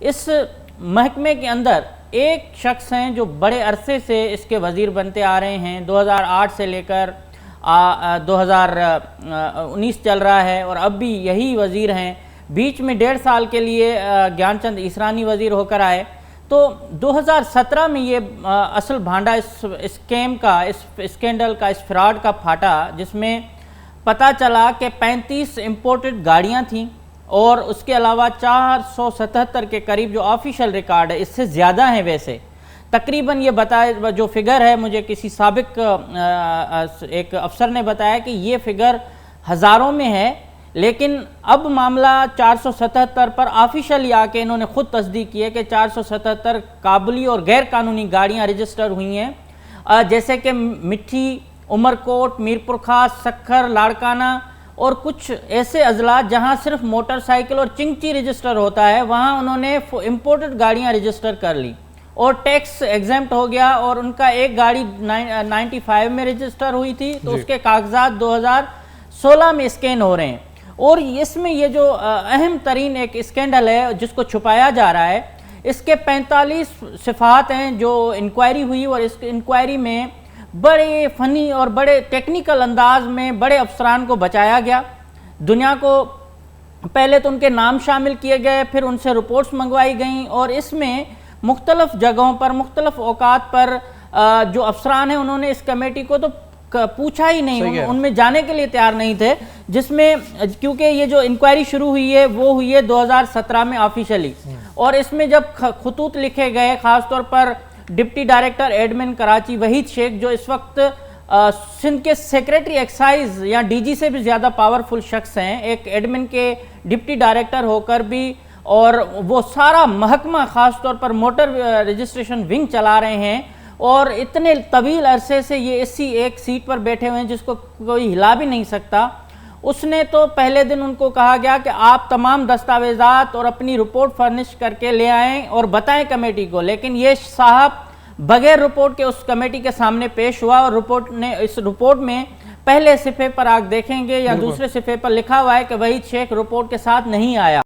اس محکمے کے اندر ایک شخص ہیں جو بڑے عرصے سے اس کے وزیر بنتے آ رہے ہیں، 2008 سے لے کر 2019 چل رہا ہے اور اب بھی یہی وزیر ہیں۔ بیچ میں 1.5 سال کے لیے گیان چند عیسرانی وزیر ہو کر آئے۔ تو 2017 میں یہ اصل بھانڈا اس اسکیم کا، اس اسکینڈل کا، اس فراڈ کا پھاٹا، جس میں پتہ چلا کہ 35 امپورٹڈ گاڑیاں تھیں اور اس کے علاوہ 477 کے قریب جو آفیشل ریکارڈ ہے، اس سے زیادہ ہیں ویسے تقریباً۔ یہ بتایا جو فگر ہے، مجھے کسی سابق ایک افسر نے بتایا کہ یہ فگر ہزاروں میں ہے، لیکن اب معاملہ 477 پر آفیشلی آ کے انہوں نے خود تصدیق کی ہے کہ 477 قابلی اور غیر قانونی گاڑیاں رجسٹر ہوئی ہیں، جیسے کہ مٹھی، عمرکوٹ، میرپور خاص، سکھر، لاڑکانہ اور کچھ ایسے اضلاع جہاں صرف موٹر سائیکل اور چنگچی رجسٹر ہوتا ہے، وہاں انہوں نے امپورٹڈ گاڑیاں رجسٹر کر لی اور ٹیکس ایگزمپٹ ہو گیا، اور ان کا ایک گاڑی 95 میں رجسٹر ہوئی تھی تو اس کے کاغذات 2016 میں اسکین ہو رہے ہیں۔ اور اس میں یہ جو اہم ترین ایک اسکینڈل ہے جس کو چھپایا جا رہا ہے، اس کے 45 صفحات ہیں جو انکوائری ہوئی، اور اس انکوائری میں بڑے فنی اور بڑے ٹیکنیکل انداز میں بڑے افسران کو بچایا گیا۔ دنیا کو پہلے تو ان کے نام شامل کیے گئے، پھر ان سے رپورٹس منگوائی گئیں، اور اس میں مختلف جگہوں پر، مختلف اوقات پر جو افسران ہیں انہوں نے اس کمیٹی کو تو پوچھا ہی نہیں، ان میں جانے کے لیے تیار نہیں تھے، جس میں کیونکہ یہ جو انکوائری شروع ہوئی ہے وہ ہوئی ہے 2017 میں آفیشلی، اور اس میں جب خطوط لکھے گئے، خاص طور پر deputy director admin Karachi Waheed Sheikh, جو اس وقت سندھ کے سیکریٹری ایکسائز یا ڈی جی سے بھی زیادہ پاورفل شخص ہیں، ایک ایڈمن کے ڈپٹی ڈائریکٹر ہو کر بھی، اور وہ سارا محکمہ خاص طور پر موٹر رجسٹریشن ونگ چلا رہے ہیں، اور اتنے طویل عرصے سے یہ اسی ایک سیٹ پر بیٹھے ہوئے ہیں جس کو کوئی ہلا بھی نہیں سکتا۔ اس نے تو پہلے دن ان کو کہا گیا کہ آپ تمام دستاویزات اور اپنی رپورٹ فرنش کر کے لے آئیں اور بتائیں کمیٹی کو، لیکن یہ صاحب بغیر رپورٹ کے اس کمیٹی کے سامنے پیش ہوا، اور اس رپورٹ میں پہلے صفحے پر آپ دیکھیں گے یا دوسرے صفحے پر لکھا ہوا ہے کہ وحید شیخ رپورٹ کے ساتھ نہیں آیا۔